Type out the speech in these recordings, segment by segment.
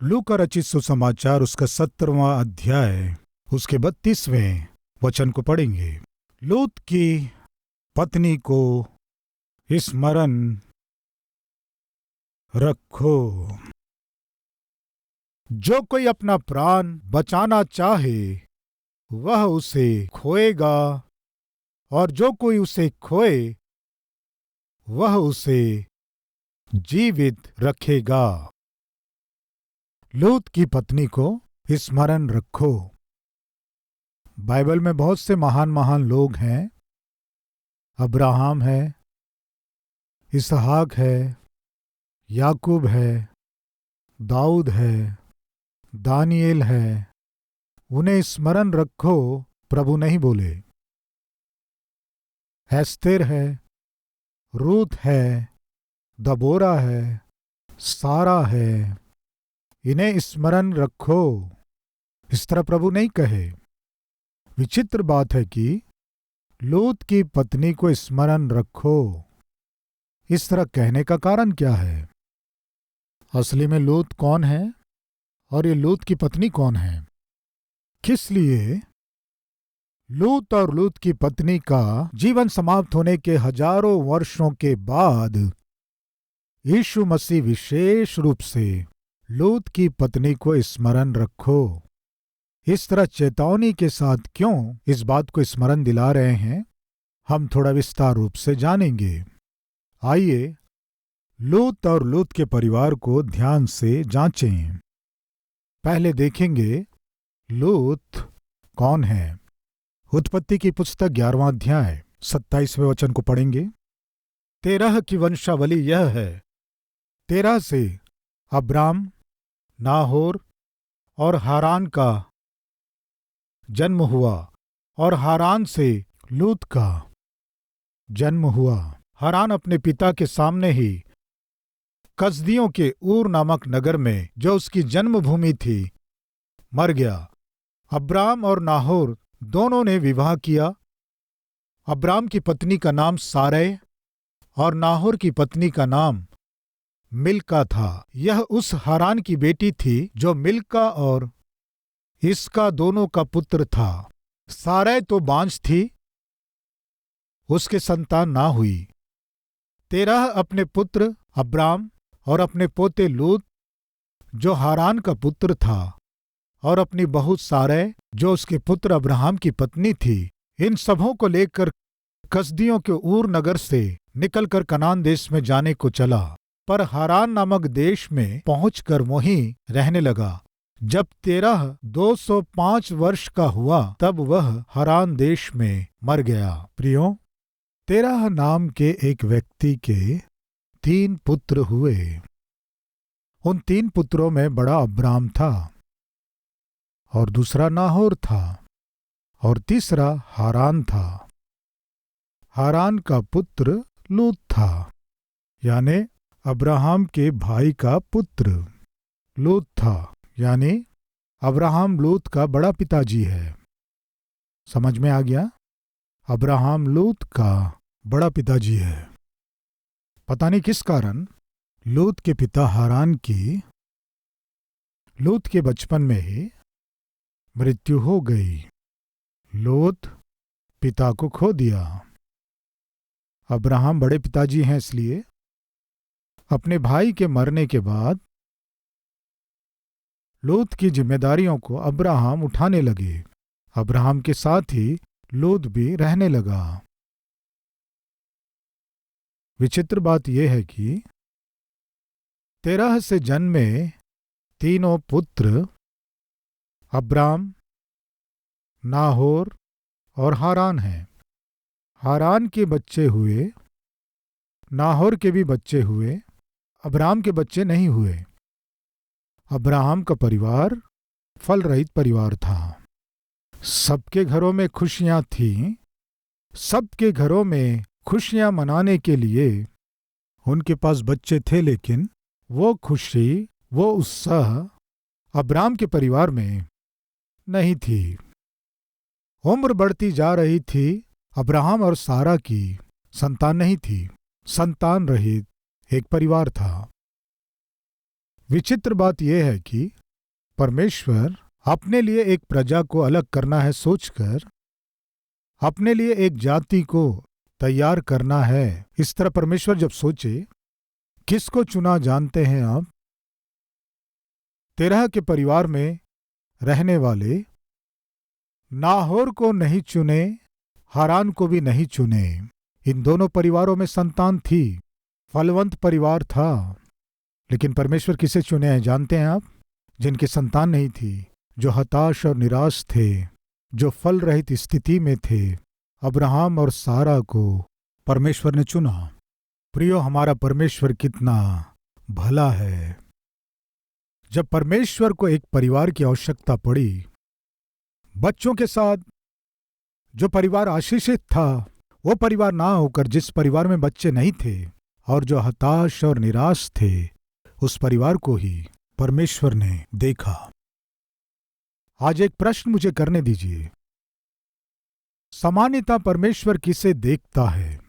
लूका रचित सुसमाचार उसका 17वां अध्याय उसके 32वें वचन को पढ़ेंगे। लूत की पत्नी को स्मरण रखो। जो कोई अपना प्राण बचाना चाहे वह उसे खोएगा, और जो कोई उसे खोए वह उसे जीवित रखेगा। लूत की पत्नी को स्मरण रखो। बाइबल में बहुत से महान महान लोग हैं। अब्राहम है, इसहाक है, याकूब है, दाऊद है, दानिएल है। उन्हें स्मरण रखो प्रभु नहीं बोले। एस्तेर है, रूत है, दबोरा है, सारा है। इन्हें स्मरण रखो, इस तरह प्रभु नहीं कहे। विचित्र बात है कि लूत की पत्नी को स्मरण रखो, इस तरह कहने का कारण क्या है? असली में लूत कौन है और ये लूत की पत्नी कौन है? किस लिए लूत और लूत की पत्नी का जीवन समाप्त होने के हजारों वर्षों के बाद यीशु मसीह विशेष रूप से लूत की पत्नी को स्मरण रखो, इस तरह चेतावनी के साथ क्यों इस बात को स्मरण दिला रहे हैं, हम थोड़ा विस्तार रूप से जानेंगे। आइए लूत और लूत के परिवार को ध्यान से जांचें। पहले देखेंगे लूत कौन है। उत्पत्ति की पुस्तक 11वां अध्याय 27वें वचन को पढ़ेंगे। तेरह की वंशावली यह है। तेरह से अब्राम, नाहोर और हारान का जन्म हुआ, और हारान से लूत का जन्म हुआ। हारान अपने पिता के सामने ही कसदियों के ऊर नामक नगर में, जो उसकी जन्मभूमि थी, मर गया। अब्राम और नाहोर दोनों ने विवाह किया। अब्राम की पत्नी का नाम सारै और नाहोर की पत्नी का नाम मिल्का था। यह उस हारान की बेटी थी जो मिल्का और इसका दोनों का पुत्र था। सारै तो बांझ थी, उसके संतान ना हुई। तेरह अपने पुत्र अब्राम और अपने पोते लूत जो हारान का पुत्र था, और अपनी बहू सारै जो उसके पुत्र अब्राहम की पत्नी थी, इन सबों को लेकर कसदियों के ऊर नगर से निकलकर कनान देश में जाने को चला। पर हारान नामक देश में पहुंचकर वहीं रहने लगा। जब तेरह 205 वर्ष का हुआ तब वह हारान देश में मर गया। प्रियो, तेरह नाम के एक व्यक्ति के 3 पुत्र हुए। उन 3 पुत्रों में बड़ा अब्राम था, और दूसरा नाहोर था, और तीसरा हारान था। हारान का पुत्र लूत था, यानी अब्राहम के भाई का पुत्र लूत था, यानी अब्राहम लूत का बड़ा पिताजी है। समझ में आ गया? अब्राहम लूत का बड़ा पिताजी है। पता नहीं किस कारण लूत के पिता हारान की लूत के बचपन में ही मृत्यु हो गई। लूत पिता को खो दिया। अब्राहम बड़े पिताजी हैं, इसलिए अपने भाई के मरने के बाद लूत की जिम्मेदारियों को अब्राहम उठाने लगे। अब्राहम के साथ ही लूत भी रहने लगा। विचित्र बात यह है कि 13 से जन्मे तीनों पुत्र अब्राम, नाहोर और हारान हैं। हारान के बच्चे हुए, नाहोर के भी बच्चे हुए, अब्राम के बच्चे नहीं हुए। अब्राहम का परिवार फल रहित परिवार था। सबके घरों में खुशियां थीं। सबके घरों में खुशियां मनाने के लिए उनके पास बच्चे थे, लेकिन वो खुशी, वो उत्साह अब्राम के परिवार में नहीं थी। उम्र बढ़ती जा रही थी। अब्राहम और सारा की संतान नहीं थी। संतान रहित एक परिवार था। विचित्र बात यह है कि परमेश्वर अपने लिए एक प्रजा को अलग करना है सोचकर, अपने लिए एक जाति को तैयार करना है, इस तरह परमेश्वर जब सोचे, किसको चुना जानते हैं आप? तेरह के परिवार में रहने वाले नाहोर को नहीं चुने, हारान को भी नहीं चुने। इन दोनों परिवारों में संतान थी, फलवंत परिवार था, लेकिन परमेश्वर किसे चुने हैं जानते हैं आप? जिनकी संतान नहीं थी, जो हताश और निराश थे, जो फल रहित स्थिति में थे, अब्राहम और सारा को परमेश्वर ने चुना। प्रियो, हमारा परमेश्वर कितना भला है। जब परमेश्वर को एक परिवार की आवश्यकता पड़ी, बच्चों के साथ जो परिवार आशीषित था, वो परिवार ना होकर जिस परिवार में बच्चे नहीं थे और जो हताश और निराश थे, उस परिवार को ही परमेश्वर ने देखा। आज एक प्रश्न मुझे करने दीजिए, सामान्यतः परमेश्वर किसे देखता है?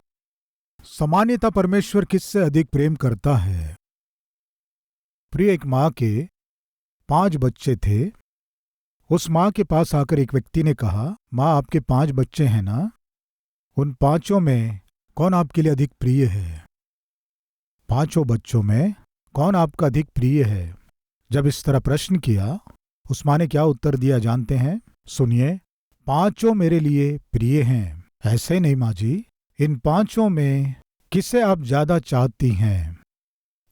सामान्यतः परमेश्वर किससे अधिक प्रेम करता है? प्रिय, एक मां के 5 बच्चे थे। उस मां के पास आकर एक व्यक्ति ने कहा, मां, आपके 5 बच्चे हैं ना? उन 5 में कौन आपके लिए अधिक प्रिय है? 5 बच्चों में कौन आपका अधिक प्रिय है? जब इस तरह प्रश्न किया, उस मां ने क्या उत्तर दिया जानते हैं? सुनिए, 5 मेरे लिए प्रिय हैं। ऐसे नहीं मां जी, इन 5 में किसे आप ज्यादा चाहती हैं?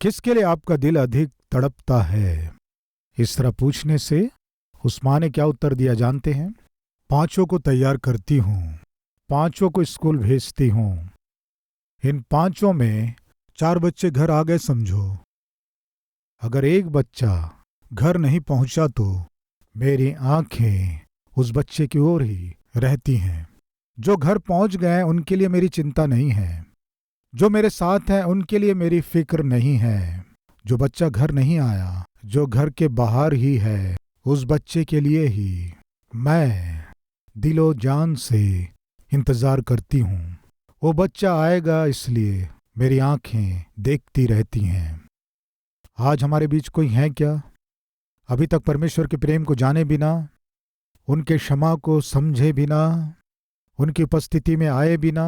किसके लिए आपका दिल अधिक तड़पता है? इस तरह पूछने से उस मां ने क्या उत्तर दिया जानते हैं? 5 को तैयार करती हूं, 5 को स्कूल भेजती हूं। इन 5 में 4 बच्चे घर आ गए समझो। अगर एक बच्चा घर नहीं पहुंचा तो मेरी आंखें उस बच्चे की ओर ही रहती हैं। जो घर पहुंच गए उनके लिए मेरी चिंता नहीं है, जो मेरे साथ हैं उनके लिए मेरी फिक्र नहीं है। जो बच्चा घर नहीं आया, जो घर के बाहर ही है, उस बच्चे के लिए ही मैं दिलो जान से इंतजार करती हूं। वो बच्चा आएगा, इसलिए मेरी आंखें देखती रहती हैं। आज हमारे बीच कोई है क्या अभी तक परमेश्वर के प्रेम को जाने बिना, उनके क्षमा को समझे बिना, उनकी उपस्थिति में आए बिना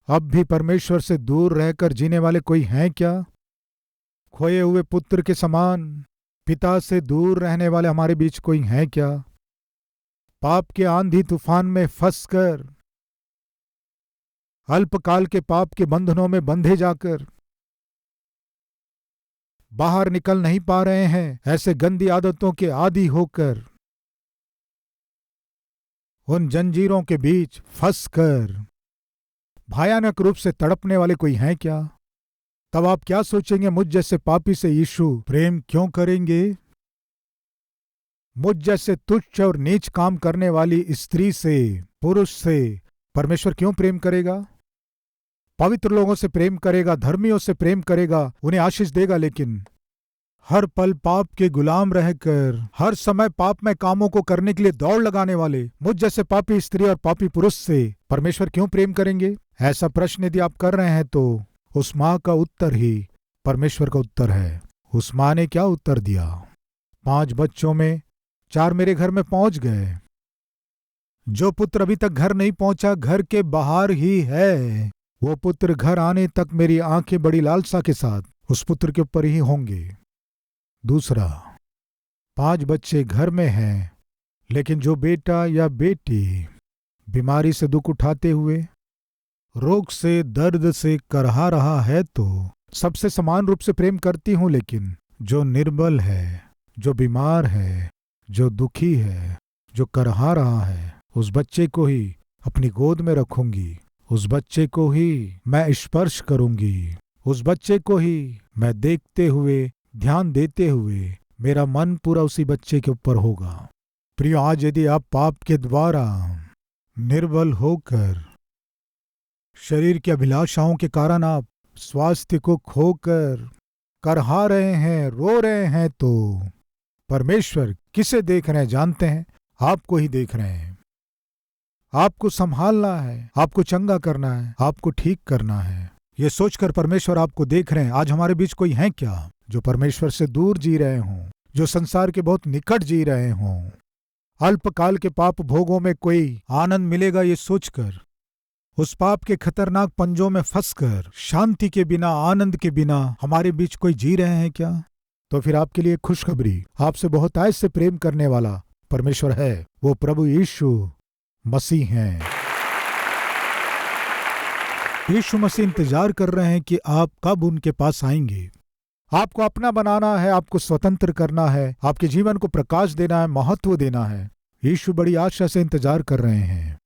अब भी परमेश्वर से दूर रहकर जीने वाले कोई हैं क्या? खोए हुए पुत्र के समान पिता से दूर रहने वाले हमारे बीच कोई हैं क्या? पाप के आंधी तूफान में फंसकर, अल्पकाल के पाप के बंधनों में बंधे जाकर बाहर निकल नहीं पा रहे हैं, ऐसे गंदी आदतों के आदी होकर, उन जंजीरों के बीच फंसकर भयानक रूप से तड़पने वाले कोई हैं क्या? तब आप क्या सोचेंगे, मुझ जैसे पापी से यीशु प्रेम क्यों करेंगे? मुझ जैसे तुच्छ और नीच काम करने वाली स्त्री से, पुरुष से परमेश्वर क्यों प्रेम करेगा? पवित्र लोगों से प्रेम करेगा, धर्मियों से प्रेम करेगा, उन्हें आशीष देगा, लेकिन हर पल पाप के गुलाम रहकर, हर समय पाप में कामों को करने के लिए दौड़ लगाने वाले मुझ जैसे पापी स्त्री और पापी पुरुष से परमेश्वर क्यों प्रेम करेंगे? ऐसा प्रश्न यदि आप कर रहे हैं तो उस मां का उत्तर ही परमेश्वर का उत्तर है। उस मां ने क्या उत्तर दिया? 5 बच्चों में 4 मेरे घर में पहुंच गए। जो पुत्र अभी तक घर नहीं पहुंचा, घर के बाहर ही है, वो पुत्र घर आने तक मेरी आंखें बड़ी लालसा के साथ उस पुत्र के ऊपर ही होंगे। दूसरा, 5 बच्चे घर में हैं, लेकिन जो बेटा या बेटी बीमारी से दुख उठाते हुए, रोग से, दर्द से करहा रहा है तो सबसे समान रूप से प्रेम करती हूं, लेकिन जो निर्बल है, जो बीमार है, जो दुखी है, जो करहा रहा है, उस बच्चे को ही अपनी गोद में रखूंगी, उस बच्चे को ही मैं स्पर्श करूंगी, उस बच्चे को ही मैं देखते हुए, ध्यान देते हुए मेरा मन पूरा उसी बच्चे के ऊपर होगा। प्रियो, आज यदि आप पाप के द्वारा निर्बल होकर, शरीर की अभिलाषाओं के कारण आप स्वास्थ्य को खोकर करहा रहे हैं, रो रहे हैं, तो परमेश्वर किसे देख रहे हैं जानते हैं? आपको ही देख रहे हैं। आपको संभालना है, आपको चंगा करना है, आपको ठीक करना है। ये सोचकर परमेश्वर आपको देख रहे हैं। आज हमारे बीच कोई है क्या जो परमेश्वर से दूर जी रहे हों, जो संसार के बहुत निकट जी रहे हों, अल्पकाल के पाप भोगों में कोई आनंद मिलेगा ये सोचकर, उस पाप के खतरनाक पंजों में फंसकर शांति के बिना, आनंद के बिना हमारे बीच कोई जी रहे हैं क्या? तो फिर आपके लिए खुशखबरी, आपसे बहुत आय से प्रेम करने वाला परमेश्वर है, वो प्रभु यीशु मसीह हैं। यीशु मसीह इंतजार कर रहे हैं कि आप कब उनके पास आएंगे। आपको अपना बनाना है, आपको स्वतंत्र करना है, आपके जीवन को प्रकाश देना है, महत्व देना है। यीशु बड़ी आशा से इंतजार कर रहे हैं।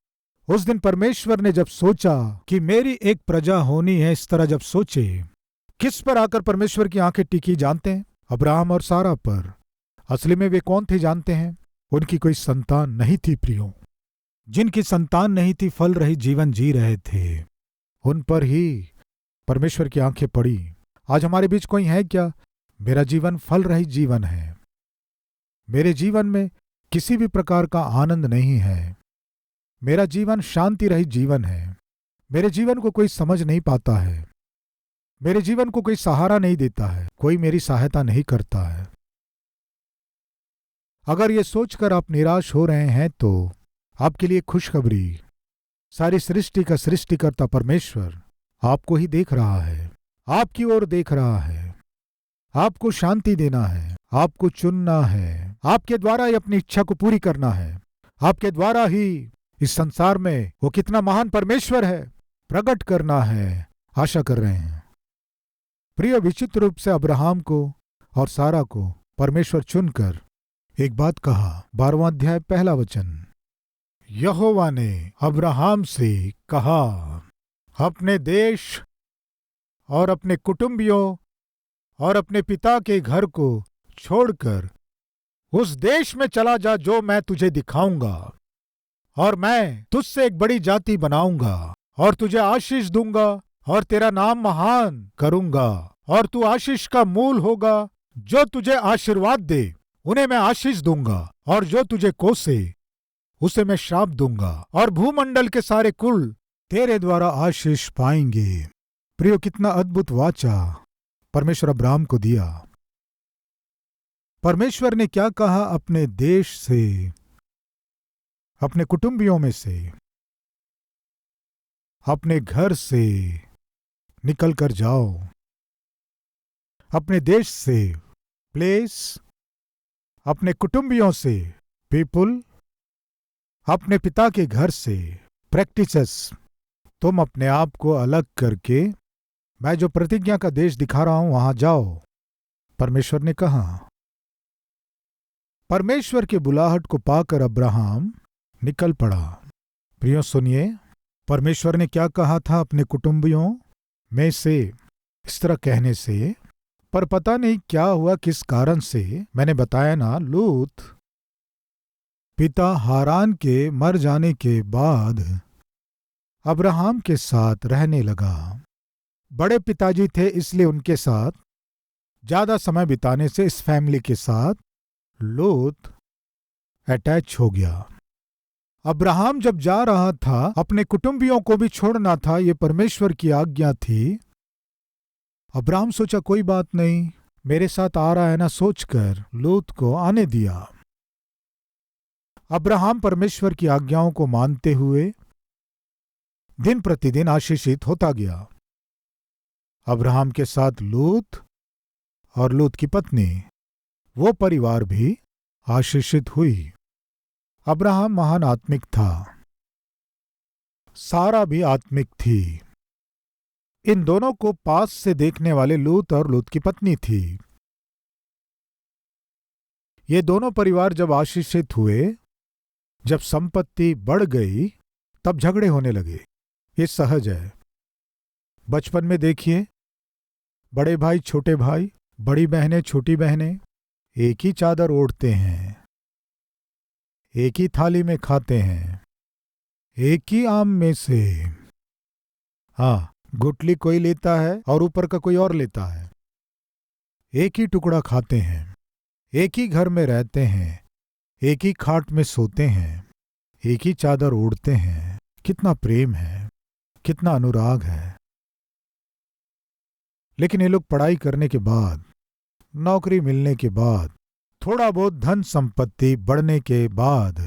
उस दिन परमेश्वर ने जब सोचा कि मेरी एक प्रजा होनी है, इस तरह जब सोचे, किस पर आकर परमेश्वर की आंखें टिकी जानते हैं? अब्राहम और सारा पर। असली में वे कौन थे जानते हैं? उनकी कोई संतान नहीं थी प्रियो। जिनकी संतान नहीं थी, फल रहित जीवन जी रहे थे, उन पर ही परमेश्वर की आंखें पड़ी। आज हमारे बीच कोई है क्या? मेरा जीवन फल रहित जीवन है, मेरे जीवन में किसी भी प्रकार का आनंद नहीं है, मेरा जीवन शांति रहित जीवन है, मेरे जीवन को कोई समझ नहीं पाता है, मेरे जीवन को कोई सहारा नहीं देता है, कोई मेरी सहायता नहीं करता है। अगर ये सोचकर आप निराश हो रहे हैं तो आपके लिए खुशखबरी, सारी सृष्टि का सृष्टिकर्ता परमेश्वर आपको ही देख रहा है, आपकी ओर देख रहा है, आपको शांति देना है, आपको चुनना है, आपके द्वारा ही अपनी इच्छा को पूरी करना है, आपके द्वारा ही इस संसार में वो कितना महान परमेश्वर है प्रकट करना है, आशा कर रहे हैं। प्रिय, विचित्र रूप से अब्राहम को और सारा को परमेश्वर चुनकर एक बात कहा। 12वां अध्याय 1 वचन, यहोवा ने अब्राहम से कहा, अपने देश और अपने कुटुंबियों और अपने पिता के घर को छोड़कर उस देश में चला जा जो मैं तुझे दिखाऊंगा, और मैं तुझसे एक बड़ी जाति बनाऊंगा और तुझे आशीष दूंगा और तेरा नाम महान करूंगा और तू आशीष का मूल होगा। जो तुझे आशीर्वाद दे उन्हें मैं आशीष दूंगा और जो तुझे कोसे उसे मैं श्राप दूंगा, और भूमंडल के सारे कुल तेरे द्वारा आशीष पाएंगे। प्रियो, कितना अद्भुत वाचा परमेश्वर अब्राहम को दिया। परमेश्वर ने क्या कहा? अपने देश से, अपने कुटुंबियों में से, अपने घर से निकल कर जाओ। अपने देश से प्लेस, अपने कुटुंबियों से पीपुल, अपने पिता के घर से प्रैक्टिसेस। तुम अपने आप को अलग करके मैं जो प्रतिज्ञा का देश दिखा रहा हूं वहां जाओ, परमेश्वर ने कहा। परमेश्वर के बुलाहट को पाकर अब्राहम निकल पड़ा। प्रियो सुनिए, परमेश्वर ने क्या कहा था अपने कुटुंबियों में से इस तरह कहने से, पर पता नहीं क्या हुआ, किस कारण से। मैंने बताया ना, लूत पिता हारान के मर जाने के बाद अब्राहम के साथ रहने लगा। बड़े पिताजी थे, इसलिए उनके साथ ज्यादा समय बिताने से इस फैमिली के साथ लूत अटैच हो गया। अब्राहम जब जा रहा था, अपने कुटुंबियों को भी छोड़ना था, ये परमेश्वर की आज्ञा थी। अब्राहम सोचा कोई बात नहीं, मेरे साथ आ रहा है ना, सोचकर लूत को आने दिया। अब्राहम परमेश्वर की आज्ञाओं को मानते हुए दिन प्रतिदिन आशीषित होता गया। अब्राहम के साथ लूत और लूत की पत्नी, वो परिवार भी आशीषित हुई। अब्राहम महान आत्मिक था, सारा भी आत्मिक थी। इन दोनों को पास से देखने वाले लूत और लूत की पत्नी थी। ये दोनों परिवार जब आशीषित हुए, जब संपत्ति बढ़ गई, तब झगड़े होने लगे। ये सहज है। बचपन में देखिए, बड़े भाई छोटे भाई, बड़ी बहनें छोटी बहनें एक ही चादर ओढ़ते हैं, एक ही थाली में खाते हैं, एक ही आम में से। हाँ, गुटली कोई लेता है और ऊपर का कोई और लेता है। एक ही टुकड़ा खाते हैं, एक ही घर में रहते हैं, एक ही खाट में सोते हैं, एक ही चादर ओढ़ते हैं। कितना प्रेम है, कितना अनुराग है। लेकिन ये लोग पढ़ाई करने के बाद नौकरी मिलने के बाद, थोड़ा बहुत धन संपत्ति बढ़ने के बाद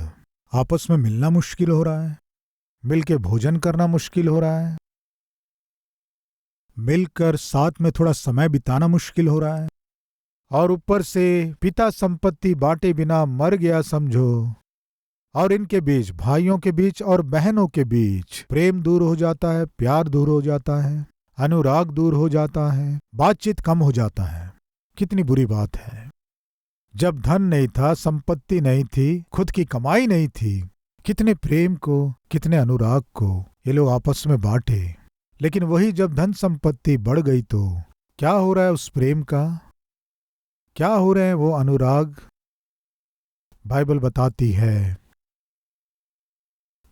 आपस में मिलना मुश्किल हो रहा है, मिलके भोजन करना मुश्किल हो रहा है, मिलकर साथ में थोड़ा समय बिताना मुश्किल हो रहा है, और ऊपर से पिता संपत्ति बांटे बिना मर गया समझो, और इनके बीच, भाइयों के बीच और बहनों के बीच प्रेम दूर हो जाता है, प्यार दूर हो जाता है, अनुराग दूर हो जाता है, बातचीत कम हो जाता है। कितनी बुरी बात है। जब धन नहीं था, संपत्ति नहीं थी, खुद की कमाई नहीं थी, कितने प्रेम को, कितने अनुराग को ये लोग आपस में बांटे। लेकिन वही जब धन संपत्ति बढ़ गई तो क्या हो रहा है उस प्रेम का, क्या हो रहे हैं वो अनुराग? बाइबल बताती है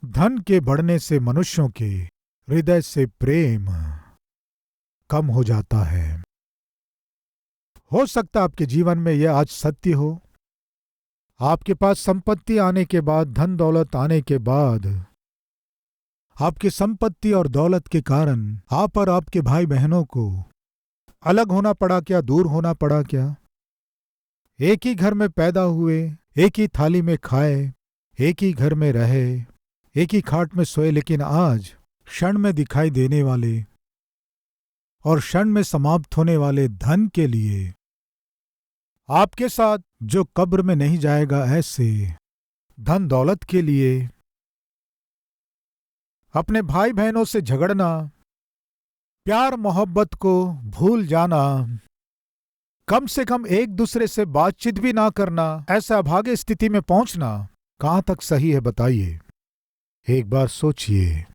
धन के बढ़ने से मनुष्यों के हृदय से प्रेम कम हो जाता है। हो सकता आपके जीवन में यह आज सत्य हो। आपके पास संपत्ति आने के बाद, धन दौलत आने के बाद, आपकी संपत्ति और दौलत के कारण आप और आपके भाई बहनों को अलग होना पड़ा क्या, दूर होना पड़ा क्या? एक ही घर में पैदा हुए, एक ही थाली में खाए, एक ही घर में रहे, एक ही खाट में सोए, लेकिन आज क्षण में दिखाई देने वाले और क्षण में समाप्त होने वाले धन के लिए आपके साथ जो कब्र में नहीं जाएगा, ऐसे धन दौलत के लिए अपने भाई बहनों से झगड़ना, प्यार मोहब्बत को भूल जाना, कम से कम एक दूसरे से बातचीत भी ना करना, ऐसा अभागे स्थिति में पहुंचना कहां तक सही है बताइए? एक बार सोचिए।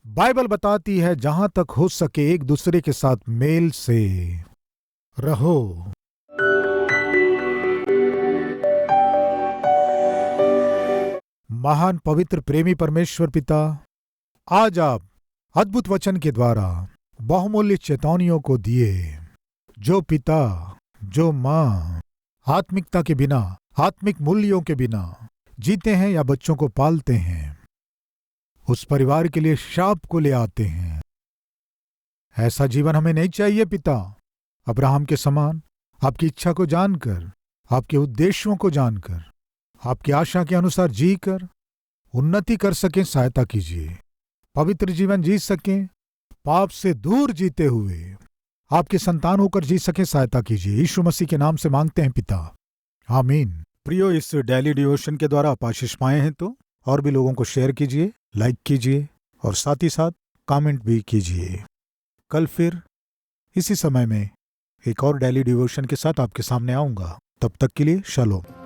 बाइबल बताती है जहां तक हो सके एक दूसरे के साथ मेल से रहो। महान पवित्र प्रेमी परमेश्वर पिता, आज आप अद्भुत वचन के द्वारा बहुमूल्य चेतावनियों को दिए। जो पिता, जो मां आत्मिकता के बिना, आत्मिक मूल्यों के बिना जीते हैं या बच्चों को पालते हैं, उस परिवार के लिए शाप को ले आते हैं। ऐसा जीवन हमें नहीं चाहिए पिता। अब्राहम के समान आपकी इच्छा को जानकर, आपके उद्देश्यों को जानकर, आपकी आशा के अनुसार जीकर उन्नति कर सकें, सहायता कीजिए। पवित्र जीवन जी सकें, पाप से दूर जीते हुए आपके संतान होकर जी सकें, सहायता कीजिए। यीशु मसीह के नाम से मांगते हैं पिता, आमीन। प्रियो, इस डेली डिवोशन के द्वारा आप आशीष पाए हैं तो और भी लोगों को शेयर कीजिए, लाइक कीजिए और साथ ही साथ कमेंट भी कीजिए। कल फिर इसी समय में एक और डेली डिवोशन के साथ आपके सामने आऊंगा। तब तक के लिए शालोम।